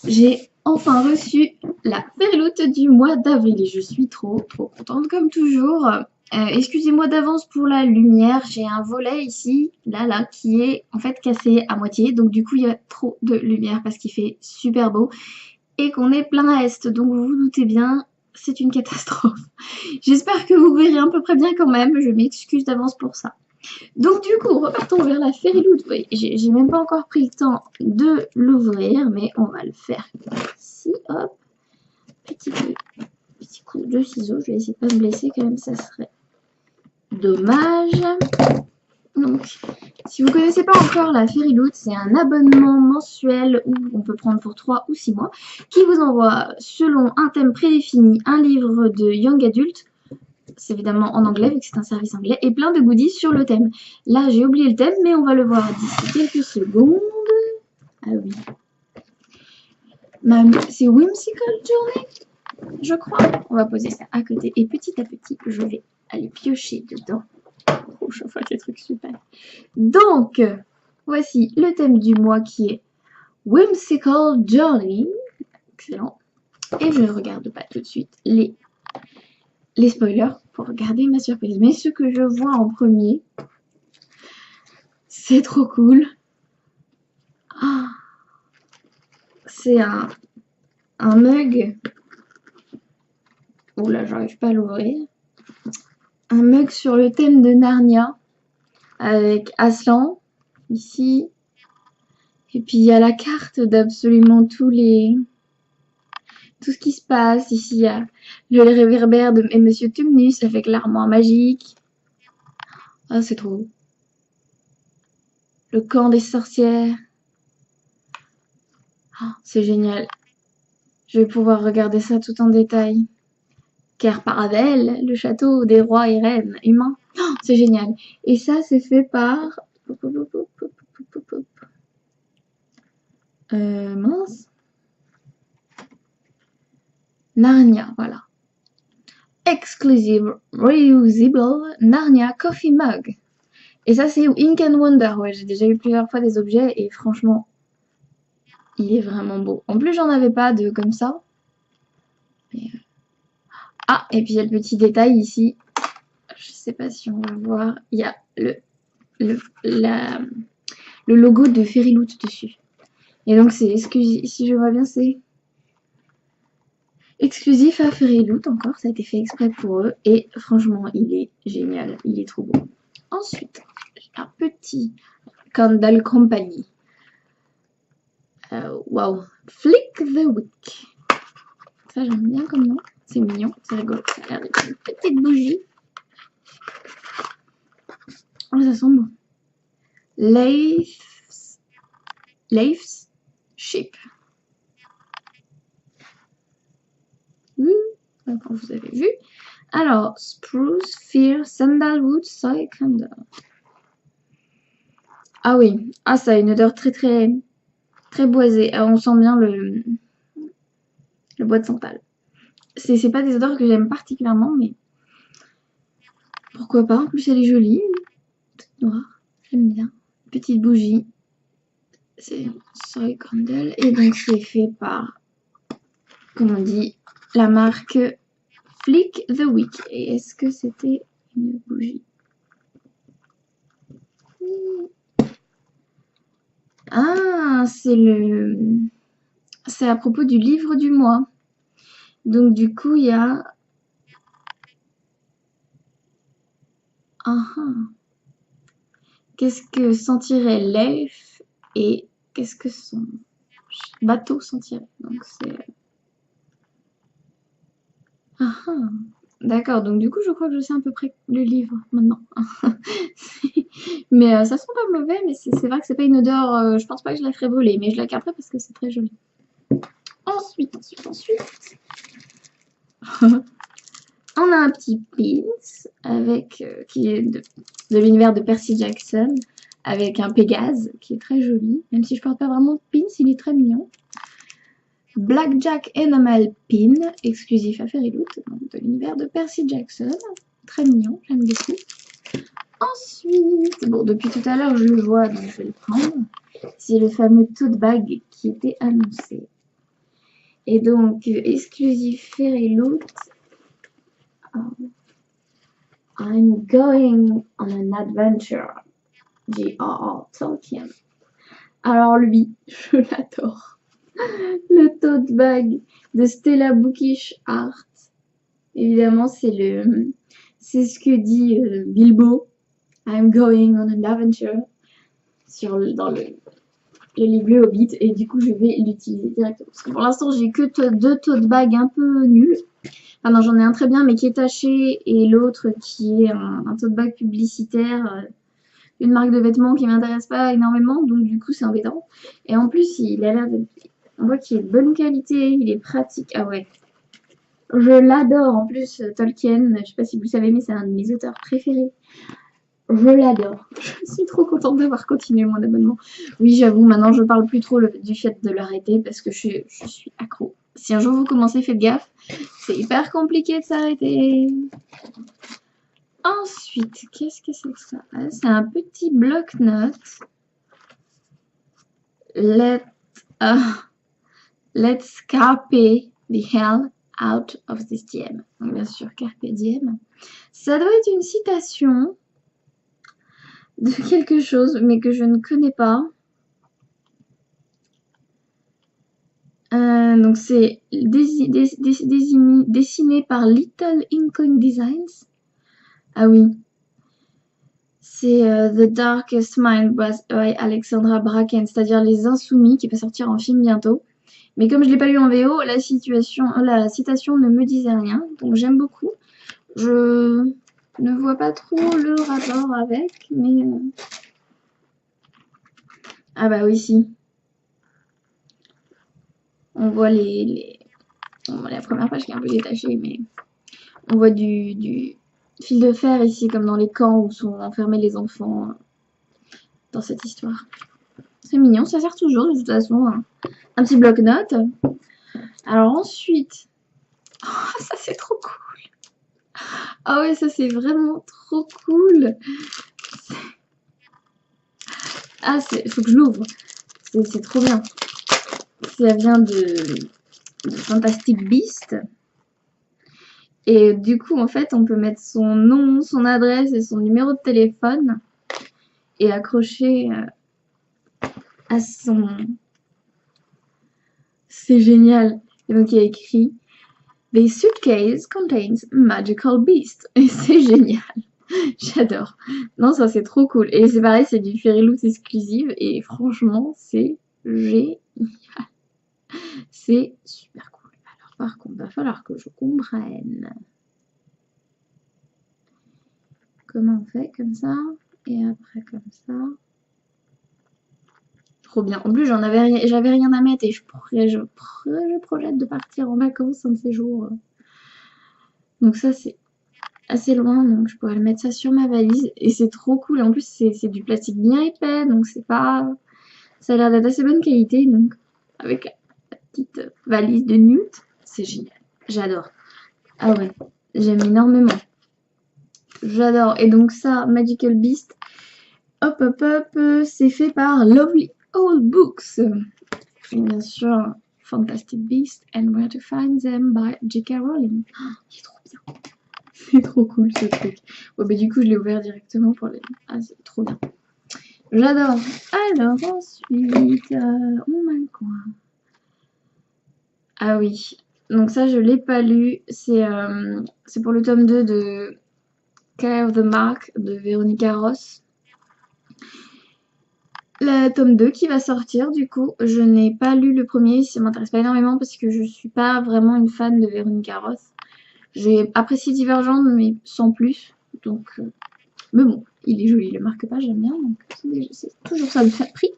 J'ai enfin reçu la Fairyloot du mois d'avril et je suis trop contente comme toujours. Excusez-moi d'avance pour la lumière, j'ai un volet ici, là, qui est en fait cassé à moitié. Donc du coup il y a trop de lumière parce qu'il fait super beau et qu'on est plein à est. Donc vous vous doutez bien, c'est une catastrophe. J'espère que vous verrez à peu près bien quand même, je m'excuse d'avance pour ça. Donc du coup, repartons vers la Fairyloot. Oui, j'ai même pas encore pris le temps de l'ouvrir, mais on va le faire ici. Hop, petit coup de ciseaux. Je vais essayer de pas me blesser quand même, ça serait dommage. Donc, si vous ne connaissez pas encore la Fairyloot, c'est un abonnement mensuel où on peut prendre pour 3 ou 6 mois, qui vous envoie, selon un thème prédéfini, un livre de young adult. C'est évidemment en anglais vu que c'est un service anglais, et plein de goodies sur le thème. Là, j'ai oublié le thème, mais on va le voir d'ici quelques secondes. Ah oui. C'est Whimsical Journey, je crois. On va poser ça à côté, et petit à petit, je vais aller piocher dedans. Oh, je vois des trucs super. Donc, voici le thème du mois qui est Whimsical Journey. Excellent. Et je ne regarde pas tout de suite les spoilers pour regarder ma surprise. Mais ce que je vois en premier, c'est trop cool. Ah, c'est un mug. Oula, j'arrive pas à l'ouvrir. Un mug sur le thème de Narnia avec Aslan ici. Et puis il y a la carte d'absolument tout ce qui se passe. Ici il y a le réverbère de Monsieur Tumnus avec l'armoire magique. Ah, c'est trop beau. Le camp des sorcières. Ah, c'est génial. Je vais pouvoir regarder ça tout en détail. Car Paravel, le château des rois et reines humains. Oh, c'est génial. Et ça, c'est fait par... mince. Narnia, voilà. Exclusive Reusable Narnia Coffee Mug. Et ça, c'est Ink and Wonder. Ouais, j'ai déjà eu plusieurs fois des objets et franchement, il est vraiment beau. En plus, j'en avais pas de comme ça. Mais... Ah, et puis il y a le petit détail ici. Je sais pas si on va voir. Il y a le logo de Fairyloot dessus. Et donc, c'est exclusif, si je vois bien, c'est exclusif à Fairyloot encore. Ça a été fait exprès pour eux. Et franchement, il est génial. Il est trop beau. Ensuite, j'ai un petit Candle Company. Wow. Flick the Wick. Ça, j'aime bien comme nom. C'est mignon, c'est rigolo. Ça a l'air d'être une petite bougie. Oh, ça sent bon. Leif's Ship. Comme vous avez vu. Alors, Spruce, Fir, Sandalwood, Soy Candle. Ah oui, ah ça a une odeur très boisée. Alors, on sent bien le bois de santal. C'est pas des odeurs que j'aime particulièrement, mais pourquoi pas. En plus, elle est jolie, toute noire. J'aime bien. Petite bougie. C'est Soy Candle. Et donc, c'est fait par, comme on dit, la marque Flick the Wick. Et est-ce que c'était une bougie? Ah, c'est à propos du livre du mois. Donc du coup, il y a... Qu'est-ce que sentirait Leif et qu'est-ce que son bateau sentirait? Donc c'est... D'accord, donc du coup, je crois que je sais à peu près le livre maintenant. Mais ça sent pas mauvais, mais c'est vrai que c'est pas une odeur... je pense pas que je la ferai brûler, mais je la garderai parce que c'est très joli. Ensuite... On a un petit pins avec, qui est de l'univers de Percy Jackson, avec un Pégase qui est très joli. Même si je porte pas vraiment de pins, il est très mignon. Blackjack Enamel Pin, exclusif à Fairyloot, de l'univers de Percy Jackson. Très mignon, j'aime beaucoup. Ensuite, bon, depuis tout à l'heure, je le vois, donc je vais le prendre. C'est le fameux tote bag qui était annoncé. Et donc, exclusive Fairy Loot. I'm going on an adventure. J.R.R. Tolkien. Alors lui, je l'adore. Le tote bag de Stella Bookish Art. Évidemment, c'est ce que dit Bilbo. I'm going on an adventure dans le livre Hobbit, et du coup je vais l'utiliser directement. Parce que pour l'instant j'ai que deux tote bags un peu nuls. Enfin non, j'en ai un très bien mais qui est taché, et l'autre qui est un tote bag publicitaire, une marque de vêtements qui m'intéresse pas énormément, donc du coup c'est embêtant. Et en plus il a l'air d'être, on voit qu'il est de bonne qualité, il est pratique. Ah ouais, je l'adore. En plus Tolkien, je sais pas si vous savez, mais c'est un de mes auteurs préférés. Je l'adore. Je suis trop contente d'avoir continué mon abonnement. Oui, j'avoue, maintenant je parle plus trop du fait de l'arrêter parce que je suis accro. Si un jour vous commencez, faites gaffe. C'est hyper compliqué de s'arrêter. Ensuite, qu'est-ce que c'est que ça? C'est un petit bloc-notes. Let's carpe the hell out of this diem. Donc, bien sûr, carpe diem. Ça doit être une citation de quelque chose, mais que je ne connais pas. Donc c'est dessiné par Little Inkling Designs. Ah oui. C'est The Darkest Mind by Alexandra Bracken, c'est-à-dire Les Insoumis, qui va sortir en film bientôt. Mais comme je ne l'ai pas lu en VO, la citation ne me disait rien, donc j'aime beaucoup. Je ne vois pas trop le rapport avec, mais... Ah bah oui, si. On voit on voit la première page qui est un peu détachée, mais on voit du fil de fer ici, comme dans les camps où sont enfermés les enfants dans cette histoire. C'est mignon, ça sert toujours de toute façon. Un petit bloc-notes. Alors ensuite, oh, ça c'est trop cool. Ah ouais, ça c'est vraiment trop cool. Ah, il faut que je l'ouvre. C'est trop bien. Ça vient de Fantastic Beasts. Et du coup, en fait, on peut mettre son nom, son adresse et son numéro de téléphone et accrocher à son... C'est génial. Et donc, il y a écrit The suitcase contains magical beast. Et c'est génial. J'adore. Non, ça, c'est trop cool. Et c'est pareil, c'est du Fairy Loot exclusive. Et franchement, c'est génial. C'est super cool. Alors, par contre, il va falloir que je comprenne. Comment on fait? Comme ça. Et après, comme ça. Trop bien. En plus, j'avais rien à mettre et je projette de partir en vacances un de ces jours. Donc ça, c'est assez loin, donc je pourrais le mettre ça sur ma valise. Et c'est trop cool. En plus, c'est du plastique bien épais, donc c'est pas... Ça a l'air d'être assez bonne qualité, donc avec la petite valise de Newt, c'est génial. J'adore. Ah ouais, j'aime énormément. J'adore. Et donc ça, Magical Beast, hop, c'est fait par Lovely Old Books. Et bien sûr, Fantastic Beasts and Where to Find Them by J.K. Rowling. Oh, il est trop bien. C'est trop cool ce truc. Ouais, bah, du coup, je l'ai ouvert directement pour les... Ah, c'est trop bien. J'adore. Alors, ensuite, on a quoi? Ah oui. Donc ça, je l'ai pas lu. C'est pour le tome 2 de Care of the Mark de Véronica Ross. Le tome 2 qui va sortir, du coup, je n'ai pas lu le premier, ça m'intéresse pas énormément parce que je suis pas vraiment une fan de Véronica Ross. J'ai apprécié Divergente, mais sans plus. Donc, mais bon, il est joli, le marque-page, j'aime bien. Donc, c'est toujours ça de faire prix.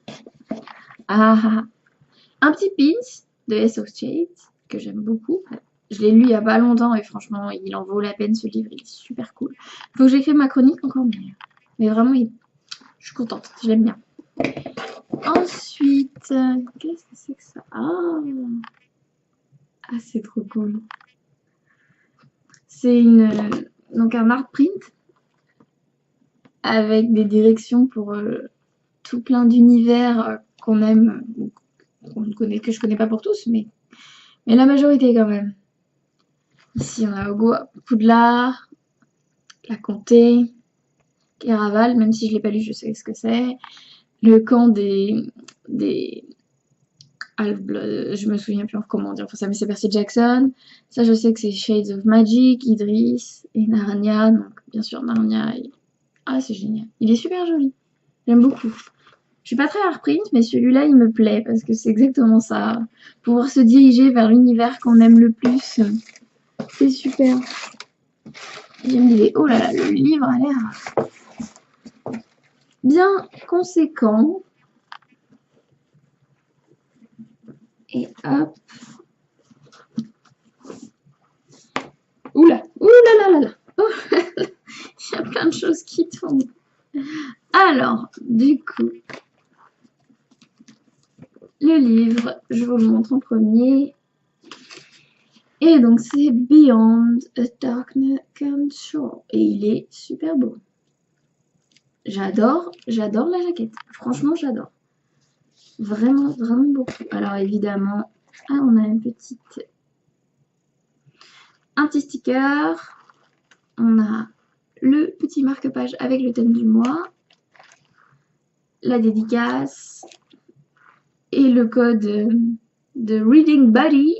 Un petit pins de S of Shades que j'aime beaucoup. Je l'ai lu il y a pas longtemps et franchement, il en vaut la peine ce livre, il est super cool. Faut que j'écrive ma chronique encore mieux. Mais vraiment, je suis contente, je l'aime bien. Ensuite, qu'est-ce que c'est que ça? Ah, c'est trop cool. C'est donc un art print avec des directions pour tout plein d'univers qu'on aime, que je connais pas pour tous, mais Mais la majorité quand même. Ici, on a Poudlard, la Comté, Caraval, même si je l'ai pas lu, je sais ce que c'est. Le camp des Half-Blood, je me souviens plus comment dire ça, mais c'est Percy Jackson. Ça, je sais que c'est Shades of Magic, Idris et Narnia. Donc, bien sûr, Narnia. Ah, c'est génial. Il est super joli. J'aime beaucoup. Je suis pas très hard-print, mais celui-là, il me plaît parce que c'est exactement ça. Pouvoir se diriger vers l'univers qu'on aime le plus, c'est super. J'aime l'idée. Oh là là, le livre a l'air bien conséquent. Et hop. Oula, oula là là là. Oh, il y a plein de choses qui tombent. Alors, du coup, le livre, je vous le montre en premier. Et donc, c'est Beyond a Darkness Shore. Et il est super beau. J'adore la jaquette. Franchement, j'adore. Vraiment, vraiment beaucoup. Alors, évidemment, on a un petit sticker. On a le petit marque-page avec le thème du mois. La dédicace. Et le code de Reading Buddy.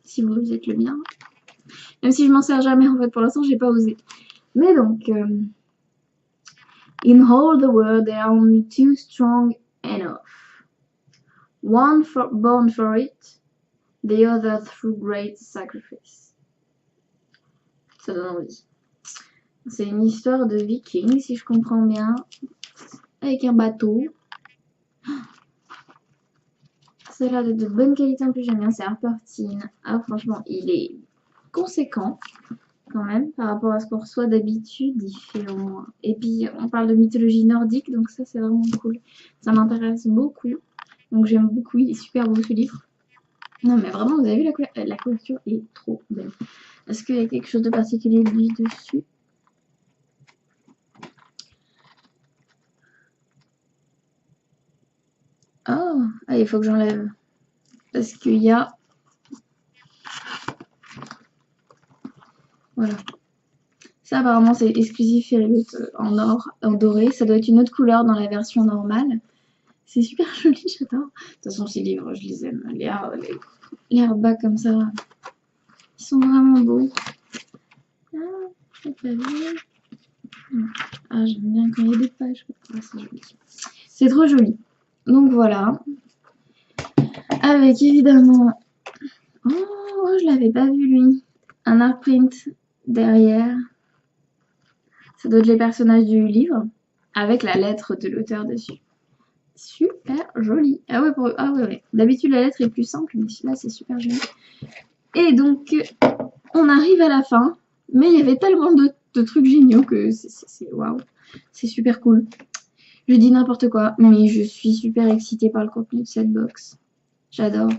Si vous êtes le mien. Même si je m'en sers jamais, en fait, pour l'instant, j'ai pas osé. Mais donc, in all the world, there are only two strong enough. One born for it, the other through great sacrifice. Ça donne envie. C'est une histoire de vikings, si je comprends bien, avec un bateau. Celle-là de bonne qualité en plus, j'aime bien, c'est Harper Teen. Ah, franchement, il est conséquent quand même par rapport à ce qu'on reçoit d'habitude. Il fait au moins. Et puis, on parle de mythologie nordique, donc ça, c'est vraiment cool. Ça m'intéresse beaucoup. Donc, j'aime beaucoup. Il est super beau ce livre. Non, mais vraiment, vous avez vu la couverture est trop belle. Est-ce qu'il y a quelque chose de particulier lui dessus? Oh, ah, il faut que j'enlève. Parce qu'il y a... Voilà. Ça, apparemment, c'est exclusif Fairyloot en or, en doré. Ça doit être une autre couleur dans la version normale. C'est super joli, j'adore. De toute façon, ces livres, je les aime. Les hardbacks comme ça, ils sont vraiment beaux. Ah, je l'ai pas vu. Ah, j'aime bien quand il y a des pages. Ah, c'est joli. C'est trop joli. Donc voilà. Avec évidemment... Oh, je l'avais pas vu lui. Un art print derrière. Ça doit être les personnages du livre. Avec la lettre de l'auteur dessus. Super joli. Ah ouais, ouais. D'habitude, la lettre est plus simple, mais là, c'est super joli. Et donc, on arrive à la fin. Mais il y avait tellement de trucs géniaux que c'est waouh. C'est super cool. Je dis n'importe quoi, mais je suis super excitée par le contenu de cette box. J'adore.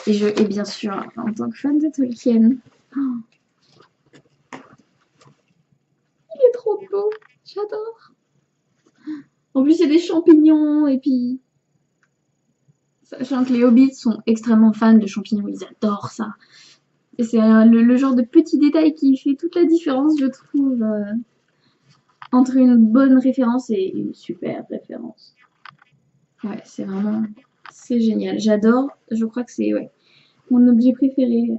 Et bien sûr, en tant que fan de Tolkien. Oh, il est trop beau. J'adore. En plus, il y a des champignons et puis... Sachant que les hobbits sont extrêmement fans de champignons, ils adorent ça. Et c'est le genre de petit détail qui fait toute la différence, je trouve, entre une bonne référence et une super référence. Ouais, c'est vraiment... C'est génial. J'adore. Je crois que c'est mon objet préféré.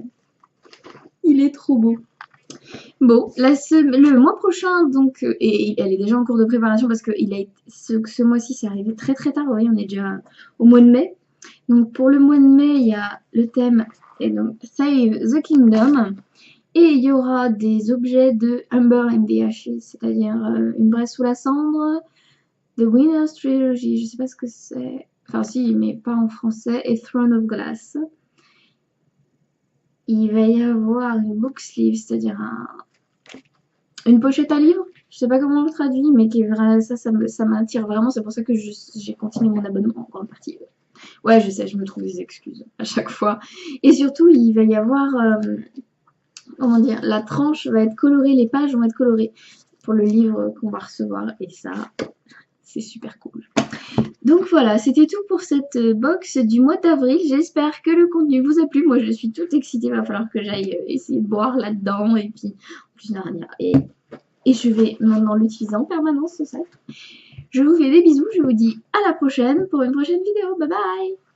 Il est trop beau. Bon, le mois prochain, donc, et elle est déjà en cours de préparation parce que ce mois-ci, c'est arrivé très très tard. Vous voyez, on est déjà au mois de mai. Donc, pour le mois de mai, il y a le thème, et donc, Save the Kingdom. Et il y aura des objets de Umber and the Ashes, c'est-à-dire une braise sous la cendre, The Winner's Trilogy, je sais pas ce que c'est. Enfin, si, mais pas en français, et Throne of Glass. Il va y avoir une book sleeve, c'est-à-dire une pochette à livre. Je sais pas comment on le traduit, mais ça m'attire vraiment. C'est pour ça que j'ai continué mon abonnement en grande partie. Ouais, je sais, je me trouve des excuses à chaque fois. Et surtout, il va y avoir, comment dire, la tranche va être colorée, les pages vont être colorées pour le livre qu'on va recevoir. Et ça, c'est super cool. Donc voilà, c'était tout pour cette box du mois d'avril. J'espère que le contenu vous a plu. Moi, je suis toute excitée. Il va falloir que j'aille essayer de boire là-dedans. Et puis, en plus, rien. Et je vais maintenant l'utiliser en permanence, ce sac. Je vous fais des bisous. Je vous dis à la prochaine pour une prochaine vidéo. Bye bye!